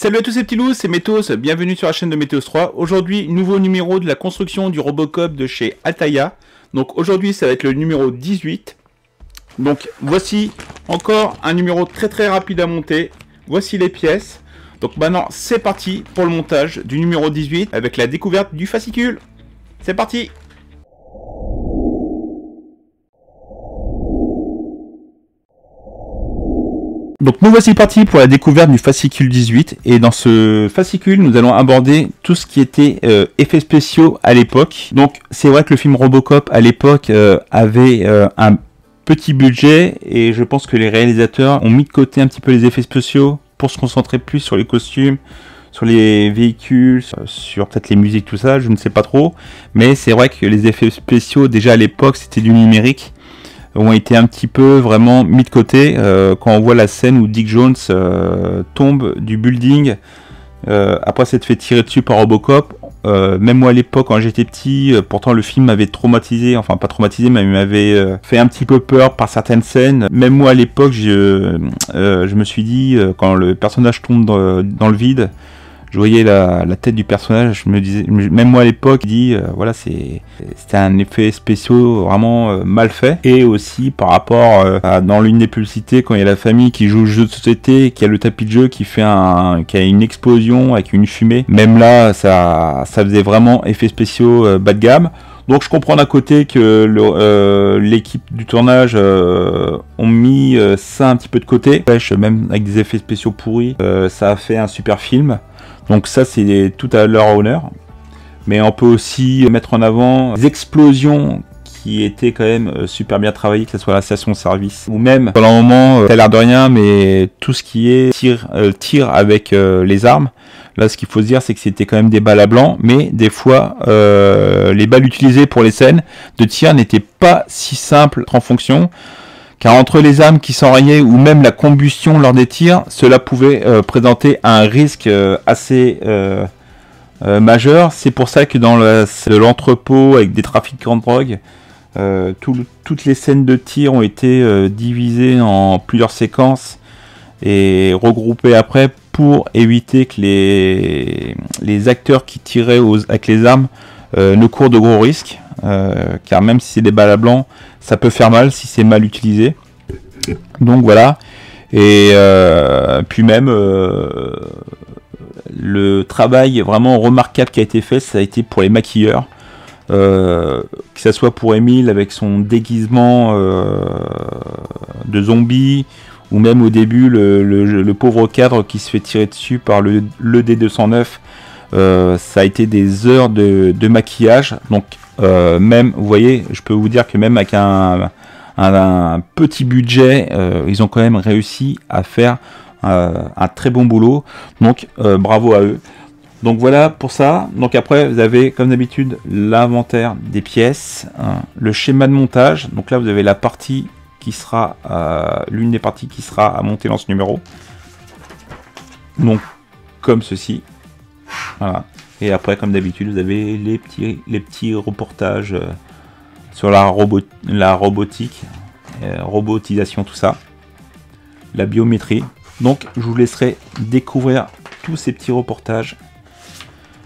Salut à tous ces petits loups, c'est Métos, bienvenue sur la chaîne de Météos 3. Aujourd'hui, nouveau numéro de la construction du Robocop de chez Altaïa. Donc aujourd'hui, ça va être le numéro 18. Donc voici encore un numéro très rapide à monter. Voici les pièces. Donc maintenant, c'est parti pour le montage du numéro 18 avec la découverte du fascicule. C'est parti! Donc nous voici partis pour la découverte du fascicule 18 et dans ce fascicule nous allons aborder tout ce qui était effets spéciaux à l'époque. Donc c'est vrai que le film Robocop à l'époque avait un petit budget et je pense que les réalisateurs ont mis de côté un petit peu les effets spéciaux pour se concentrer plus sur les costumes, sur les véhicules, sur peut-être les musiques, tout ça, je ne sais pas trop. Mais c'est vrai que les effets spéciaux déjà à l'époque c'était du numérique, ont été un petit peu vraiment mis de côté quand on voit la scène où Dick Jones tombe du building après s'être fait tirer dessus par Robocop. Même moi à l'époque quand j'étais petit, pourtant le film m'avait traumatisé, enfin pas traumatisé mais m'avait fait un petit peu peur par certaines scènes. Même moi à l'époque je me suis dit quand le personnage tombe dans le vide, je voyais la tête du personnage, je me disais, même moi à l'époque, voilà, c'était un effet spécial vraiment mal fait. Et aussi par rapport à dans l'une des publicités, quand il y a la famille qui joue au jeu de société, qui a le tapis de jeu qui a une explosion avec une fumée. Même là, ça faisait vraiment effets spéciaux bas de gamme. Donc je comprends d'un côté que l'équipe du tournage ont mis ça un petit peu de côté. Même avec des effets spéciaux pourris, ça a fait un super film. Donc ça c'est tout à leur honneur. Mais on peut aussi mettre en avant les explosions qui étaient quand même super bien travaillées, que ce soit la station-service ou même pendant un moment, ça a l'air de rien, mais tout ce qui est tir avec les armes. Là, ce qu'il faut se dire, c'est que c'était quand même des balles à blanc, mais des fois, les balles utilisées pour les scènes de tir n'étaient pas si simples en fonction. Car entre les armes qui s'enrayaient ou même la combustion lors des tirs, cela pouvait présenter un risque assez majeur. C'est pour ça que dans l'entrepôt avec des trafiquants de drogue, toutes les scènes de tir ont été divisées en plusieurs séquences et regroupées après pour éviter que les acteurs qui tiraient avec les armes ne courent de gros risques. Car même si c'est des balles à blanc, ça peut faire mal si c'est mal utilisé. Donc voilà. Et puis même le travail vraiment remarquable qui a été fait, ça a été pour les maquilleurs. Que ça soit pour Emile avec son déguisement de zombie, ou même au début le pauvre cadre qui se fait tirer dessus par le D209. Ça a été des heures de maquillage. Donc même, vous voyez, je peux vous dire que même avec un petit budget, ils ont quand même réussi à faire un très bon boulot. Donc bravo à eux. Donc voilà pour ça. Donc après vous avez comme d'habitude l'inventaire des pièces, le schéma de montage. Donc là vous avez la partie qui sera l'une des parties qui sera à monter dans ce numéro. Donc comme ceci. Voilà. Et après, comme d'habitude, vous avez les petits reportages sur la robotique, robotisation, tout ça, la biométrie. Donc, je vous laisserai découvrir tous ces petits reportages.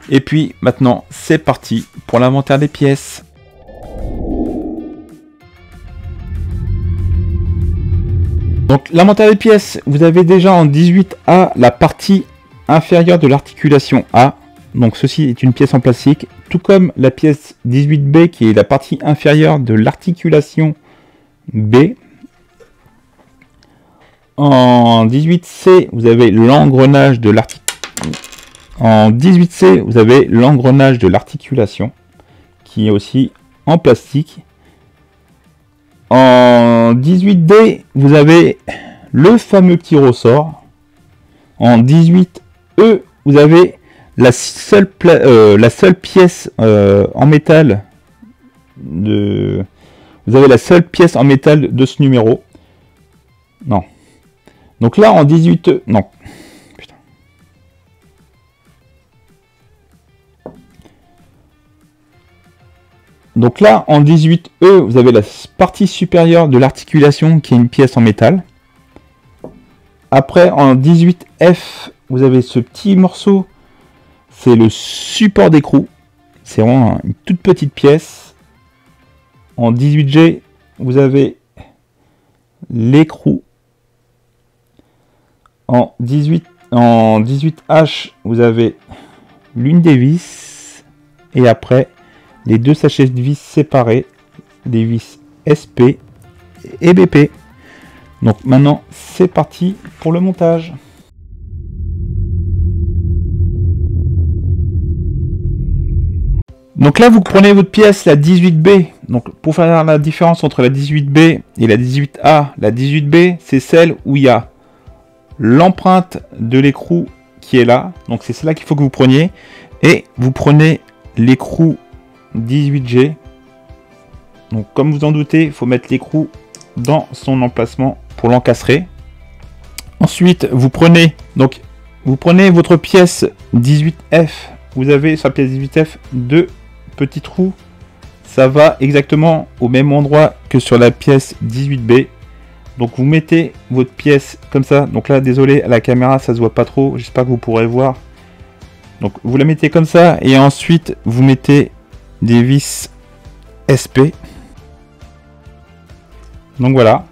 Et puis, maintenant, c'est parti pour l'inventaire des pièces. Donc, l'inventaire des pièces, vous avez déjà en 18A la partie inférieure de l'articulation A. Donc ceci est une pièce en plastique, tout comme la pièce 18B qui est la partie inférieure de l'articulation B. En 18C, vous avez l'engrenage de l'articulation qui est aussi en plastique. En 18D, vous avez le fameux petit ressort. En 18E, vous avez la seule pièce en métal vous avez la seule pièce en métal de ce numéro. Non. Donc là en 18 non. Putain. Donc là en 18E, vous avez la partie supérieure de l'articulation qui est une pièce en métal. Après en 18F, vous avez ce petit morceau. C'est le support d'écrou. C'est vraiment une toute petite pièce. En 18G, vous avez l'écrou. En 18H, vous avez l'une des vis. Et après, les deux sachets de vis séparés. Des vis SP et BP. Donc maintenant, c'est parti pour le montage. Donc là, vous prenez votre pièce, la 18B. Donc pour faire la différence entre la 18B et la 18A, la 18B, c'est celle où il y a l'empreinte de l'écrou qui est là. Donc c'est celle-là qu'il faut que vous preniez. Et vous prenez l'écrou 18G. Donc comme vous en doutez, il faut mettre l'écrou dans son emplacement pour l'encastrer. Ensuite, vous prenez votre pièce 18F. Vous avez sur la pièce 18F deux petits trous. Ça va exactement au même endroit que sur la pièce 18B. Donc vous mettez votre pièce comme ça. Donc là, désolé, à la caméra, ça se voit pas trop. J'espère que vous pourrez voir. Donc vous la mettez comme ça. Et ensuite, vous mettez des vis SP. Donc voilà.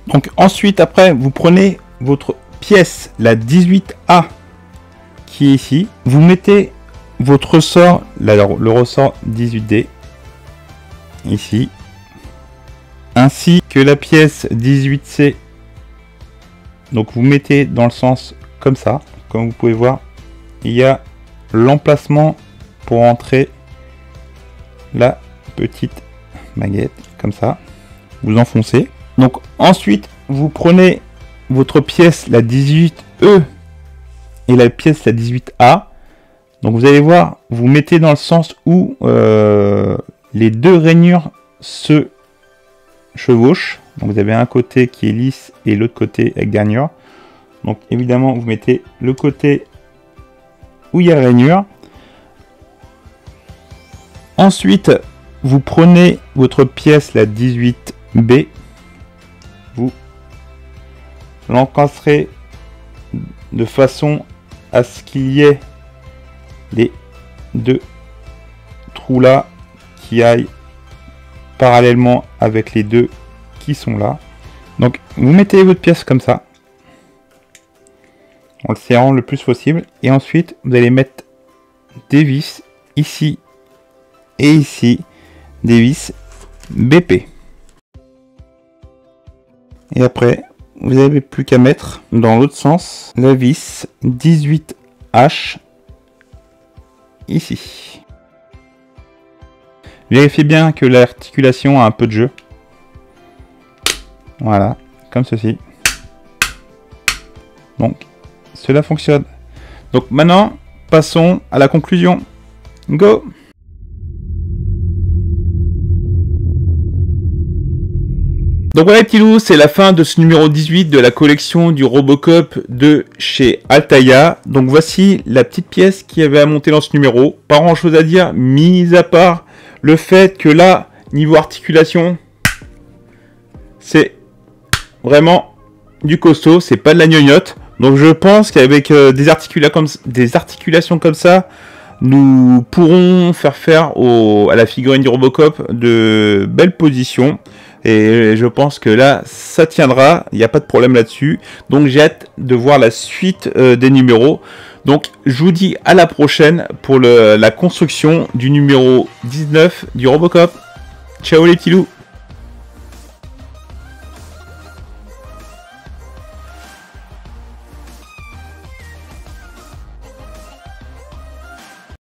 Donc ensuite, après, vous prenez votre pièce, la 18A, qui est ici. Vous mettez votre ressort, le ressort 18D, ici. Ainsi que la pièce 18C. Donc vous mettez dans le sens comme ça. Comme vous pouvez voir, il y a l'emplacement pour entrer la petite baguette, comme ça. Vous enfoncez. Donc ensuite, vous prenez votre pièce, la 18E, et la pièce, la 18A. Donc vous allez voir, vous mettez dans le sens où les deux rainures se chevauchent. Donc vous avez un côté qui est lisse et l'autre côté avec gagnure. Donc évidemment, vous mettez le côté où il y a la rainure. Ensuite, vous prenez votre pièce, la 18B. Vous l'encastrez de façon à ce qu'il y ait les deux trous là qui aillent parallèlement avec les deux qui sont là. Donc vous mettez votre pièce comme ça en le serrant le plus possible, et ensuite vous allez mettre des vis ici et ici, des vis BP. Et après, vous n'avez plus qu'à mettre dans l'autre sens la vis 18H ici. Vérifiez bien que l'articulation a un peu de jeu. Voilà, comme ceci. Donc, cela fonctionne. Donc maintenant, passons à la conclusion. Go! Donc voilà les petits loups, c'est la fin de ce numéro 18 de la collection du Robocop de chez Altaïa. Donc voici la petite pièce qui avait à monter dans ce numéro. Pas grand chose à dire, mis à part le fait que là, niveau articulation, c'est vraiment du costaud, c'est pas de la gnognotte. Donc je pense qu'avec des articulations comme ça, nous pourrons faire à la figurine du Robocop de belles positions. Et je pense que là, ça tiendra. Il n'y a pas de problème là-dessus. Donc j'ai hâte de voir la suite des numéros. Donc je vous dis à la prochaine pour la construction du numéro 19 du Robocop. Ciao les petits loups.